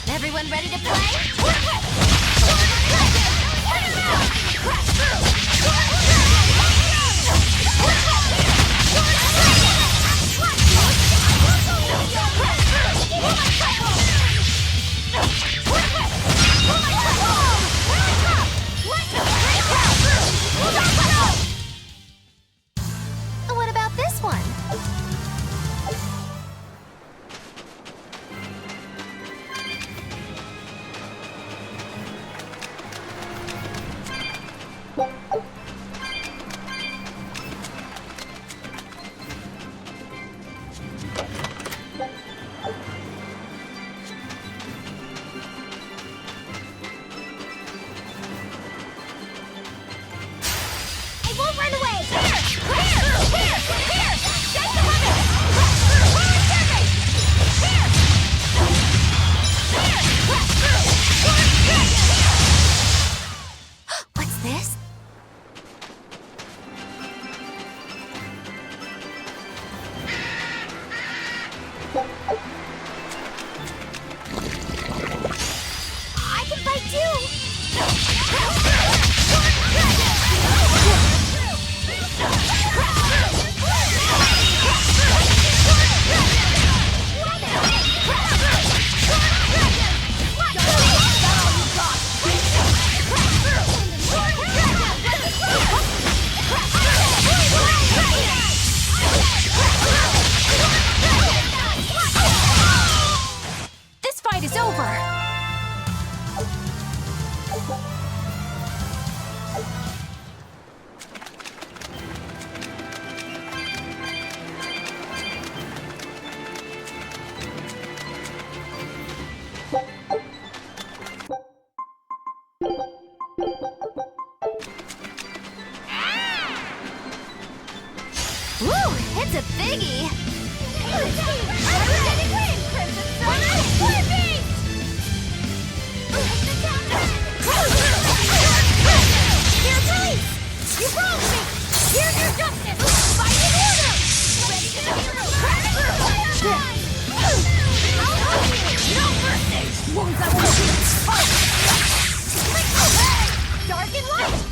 Everyone ready to play? What about this one? It's a biggie! Your release! You wronged me! Here's your justice! Fight in order! Ready to no mercy! Wounds I won't heal! Dark and light!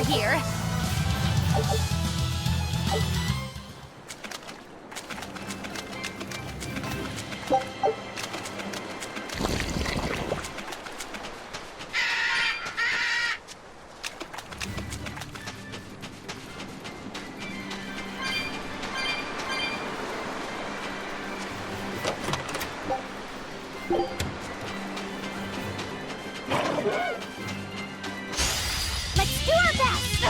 here. Let's do our best!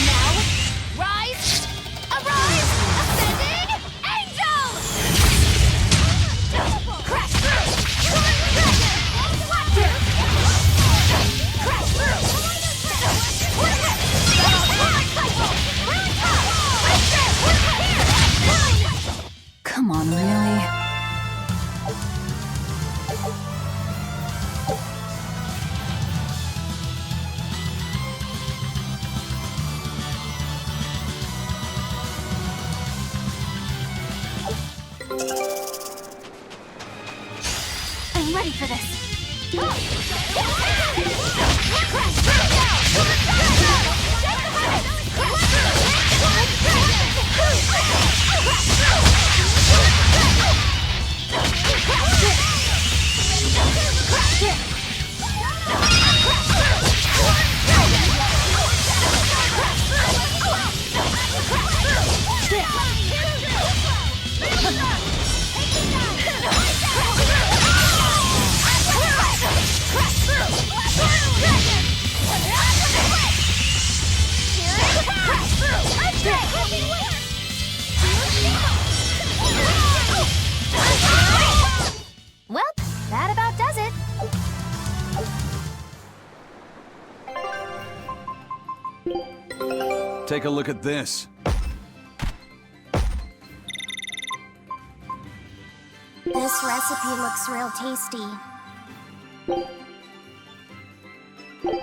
Now, rise! Arise! Ascending angel! Crash through! Crash through! Come on, really? I'm ready for this. Well, that about does it. Take a look at this. This recipe looks real tasty.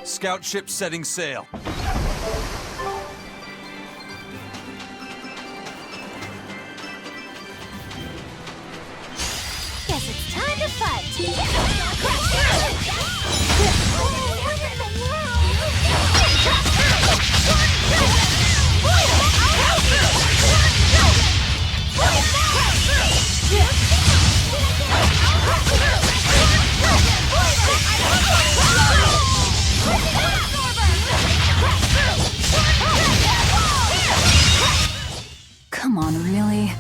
Scout ship setting sail. Guess it's time to fight. Come on, really?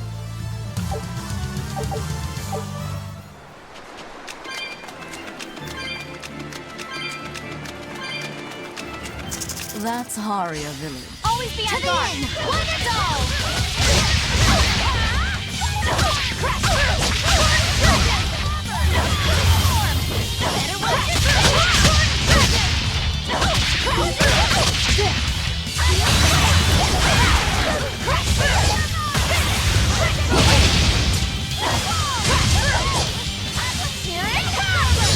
That's Haria village. Always be on guard. One and all. Better watch it. Here it comes.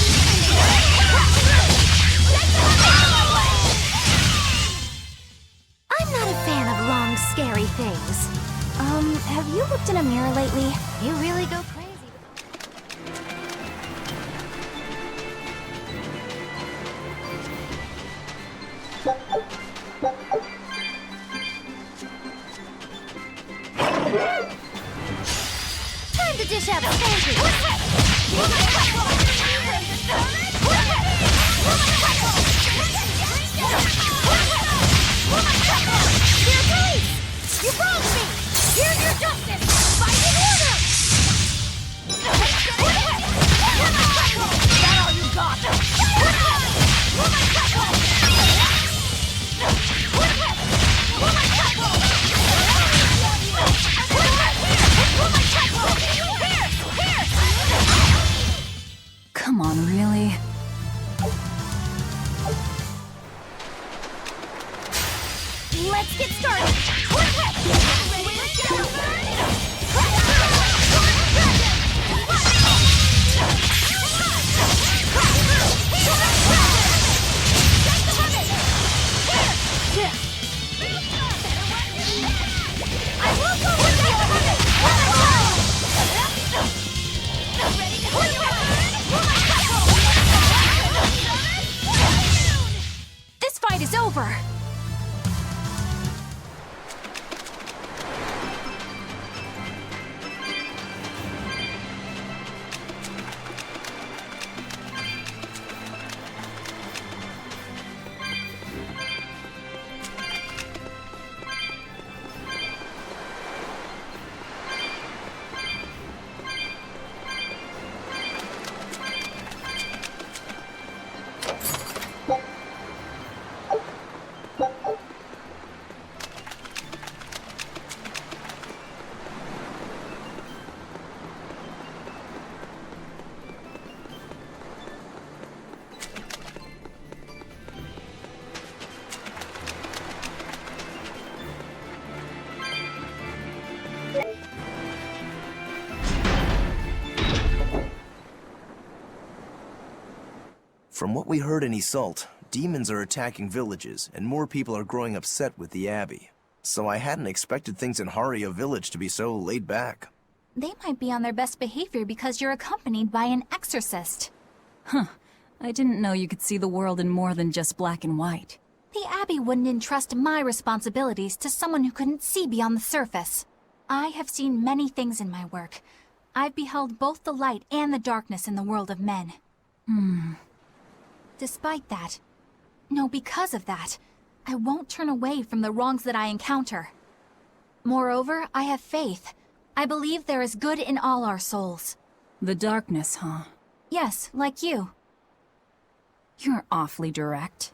I'm not a fan of long, scary things. Have you looked in a mirror lately? You really go crazy. Time to dish out a spanking. Dear police! You wronged me! Here's your justice! Fight in order! Is that all you got? Come on, really? Let's get started! fight is over! From what we heard in Iseult, demons are attacking villages, and more people are growing upset with the Abbey. So I hadn't expected things in Haria village to be so laid back. They might be on their best behavior because you're accompanied by an exorcist. I didn't know you could see the world in more than just black and white. The Abbey wouldn't entrust my responsibilities to someone who couldn't see beyond the surface. I have seen many things in my work. I've beheld both the light and the darkness in the world of men. Despite that, no, because of that, I won't turn away from the wrongs that I encounter. Moreover, I have faith. I believe there is good in all our souls. The darkness, huh? Yes, like you. You're awfully direct.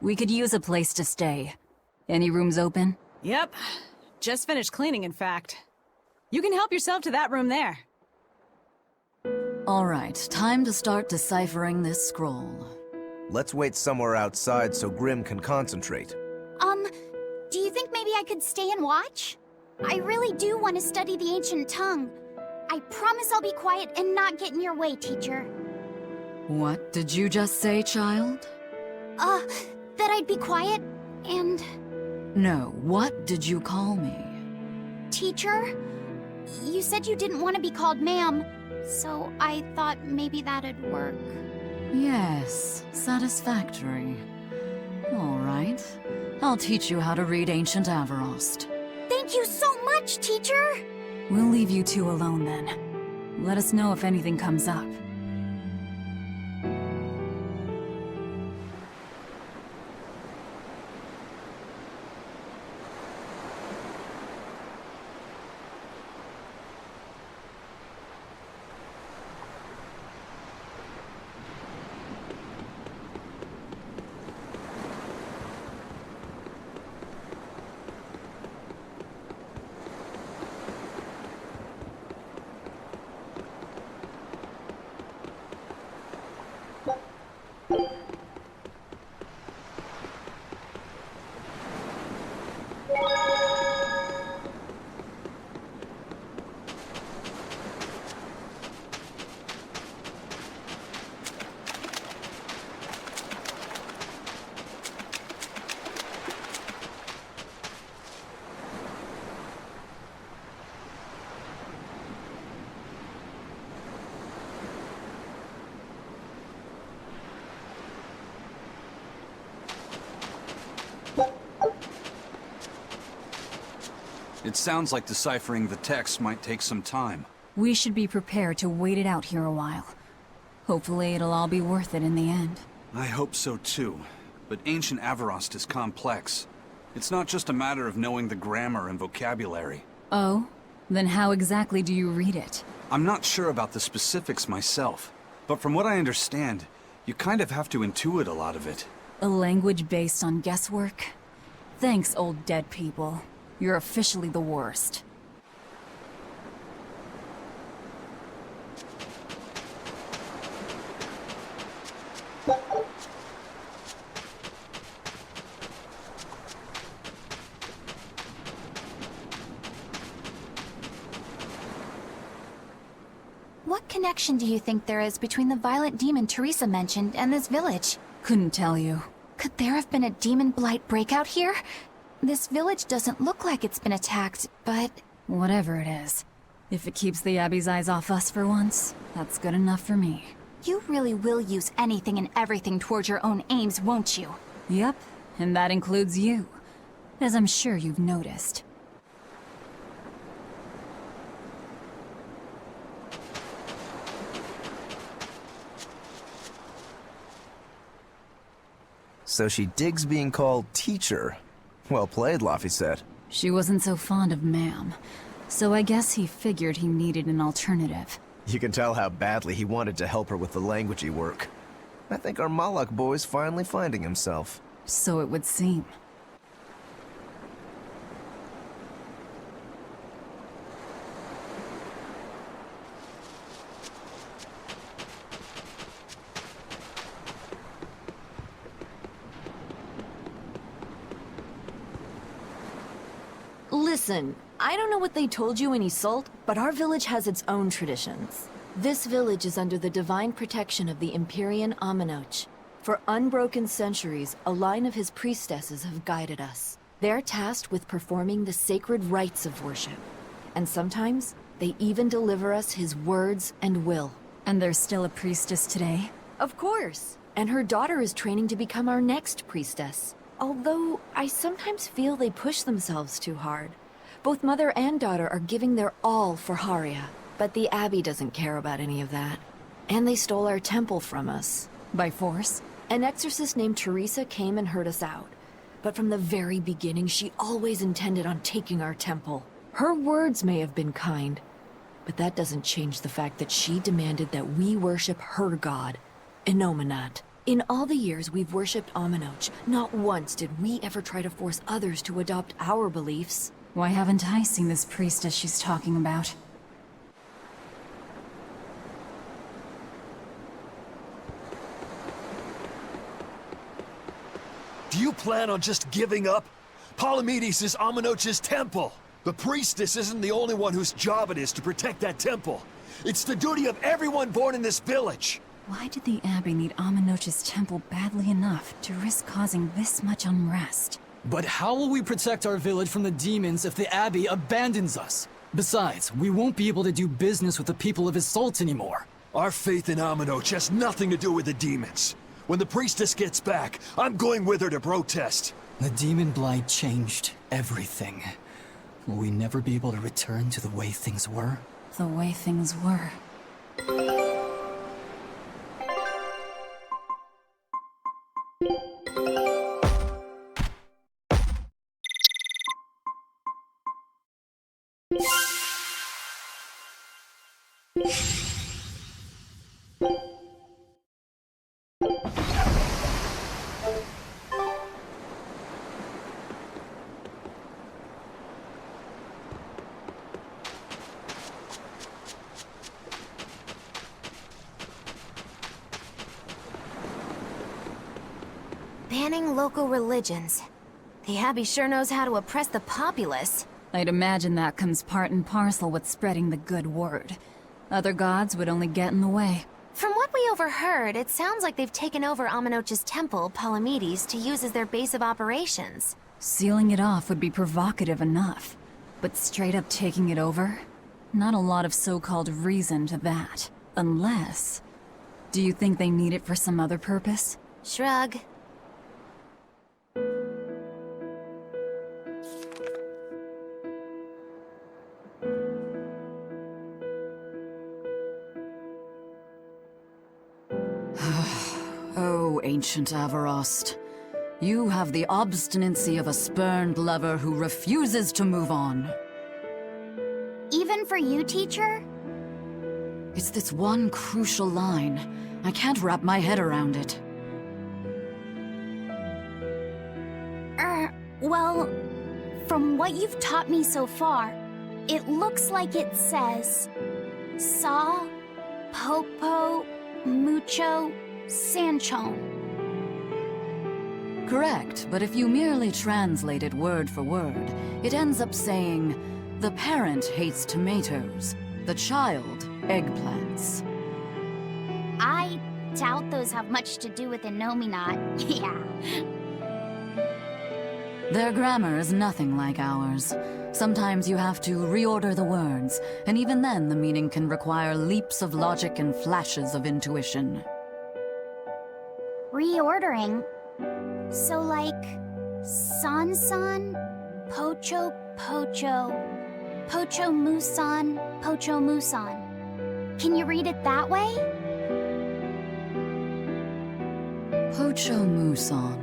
We could use a place to stay. Any rooms open? Yep. Just finished cleaning, in fact. You can help yourself to that room there. All right, time to start deciphering this scroll. Let's wait somewhere outside so Grim can concentrate. Do you think maybe I could stay and watch? I really do want to study the ancient tongue. I promise I'll be quiet and not get in your way, teacher. What did you just say, child? That I'd be quiet and... No, what did you call me? Teacher? You said you didn't want to be called ma'am, so I thought maybe that'd work. Yes, satisfactory. All right. I'll teach you how to read Ancient Avarost. Thank you so much, teacher! We'll leave you two alone then. Let us know if anything comes up. It sounds like deciphering the text might take some time. We should be prepared to wait it out here a while. Hopefully it'll all be worth it in the end. I hope so too. But ancient Avarost is complex. It's not just a matter of knowing the grammar and vocabulary. Oh? Then how exactly do you read it? I'm not sure about the specifics myself, but from what I understand, you kind of have to intuit a lot of it. A language based on guesswork? Thanks, old dead people. You're officially the worst. What connection do you think there is between the violent demon Teresa mentioned and this village? Couldn't tell you. Could there have been a demon blight breakout here? This village doesn't look like it's been attacked, but... Whatever it is. If it keeps the Abbey's eyes off us for once, that's good enough for me. You really will use anything and everything towards your own aims, won't you? Yep, and that includes you. As I'm sure you've noticed. So she digs being called teacher. Well played, Laphicet. She wasn't so fond of ma'am, so I guess he figured he needed an alternative. You can tell how badly he wanted to help her with the languagey work. I think our Malak boy's finally finding himself. So it would seem. Listen, I don't know what they told you in Isolde, but our village has its own traditions. This village is under the divine protection of the Empyrean Aminoch. For unbroken centuries, a line of his priestesses have guided us. They're tasked with performing the sacred rites of worship. And sometimes, they even deliver us his words and will. And there's still a priestess today? Of course. And her daughter is training to become our next priestess. Although, I sometimes feel they push themselves too hard. Both mother and daughter are giving their all for Haria. But the Abbey doesn't care about any of that. And they stole our temple from us. By force? An exorcist named Teresa came and heard us out. But from the very beginning, she always intended on taking our temple. Her words may have been kind, but that doesn't change the fact that she demanded that we worship her god, Inominat. In all the years we've worshipped Amenoch, not once did we ever try to force others to adopt our beliefs. Why haven't I seen this priestess she's talking about? Do you plan on just giving up? Palamedes is Amenoch's temple. The priestess isn't the only one whose job it is to protect that temple. It's the duty of everyone born in this village. Why did the Abbey need Amenoch's temple badly enough to risk causing this much unrest? But how will we protect our village from the demons if the Abbey abandons us? Besides, we won't be able to do business with the people of Isolt anymore. Our faith in Amenoch has nothing to do with the demons. When the priestess gets back, I'm going with her to protest. The demon blight changed everything. Will we never be able to return to the way things were? The way things were. Banning local religions. The Abbey sure knows how to oppress the populace. I'd imagine that comes part and parcel with spreading the good word. Other gods would only get in the way. From what we overheard, it sounds like they've taken over Amenoch's temple, Palamedes, to use as their base of operations. Sealing it off would be provocative enough. But straight up taking it over? Not a lot of so-called reason to that. Unless... Do you think they need it for some other purpose? Shrug. Oh, ancient Avarost. You have the obstinacy of a spurned lover who refuses to move on. Even for you, teacher? It's this one crucial line. I can't wrap my head around it. Well, from what you've taught me so far, it looks like it says... Saw, Popo, Mucho, Sanchon. Correct, but if you merely translate it word for word, it ends up saying, the parent hates tomatoes, the child eggplants. I doubt those have much to do with Innominat. Yeah. Their grammar is nothing like ours. Sometimes you have to reorder the words, and even then the meaning can require leaps of logic and flashes of intuition. Reordering? So like... San-san, Pocho Pocho, Pocho Musan, Pocho Musan. Can you read it that way? Pocho Musan.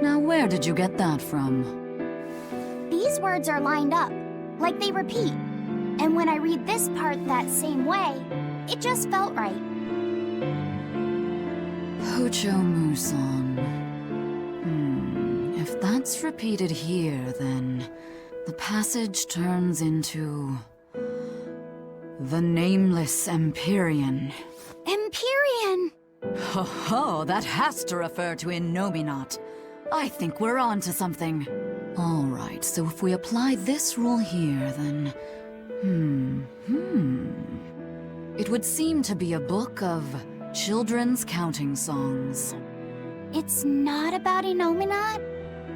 Now where did you get that from? These words are lined up, like they repeat. And when I read this part that same way, it just felt right. Pocho Musan. If that's repeated here, then the passage turns into... the Nameless Empyrean. Empyrean! Ho ho, that has to refer to Innominat. I think we're on to something. Alright, so if we apply this rule here, then... It would seem to be a book of children's counting songs. It's not about Innominat?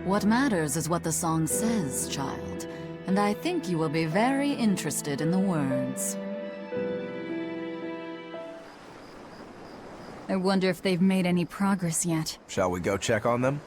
What matters is what the song says, child. And I think you will be very interested in the words. I wonder if they've made any progress yet. Shall we go check on them?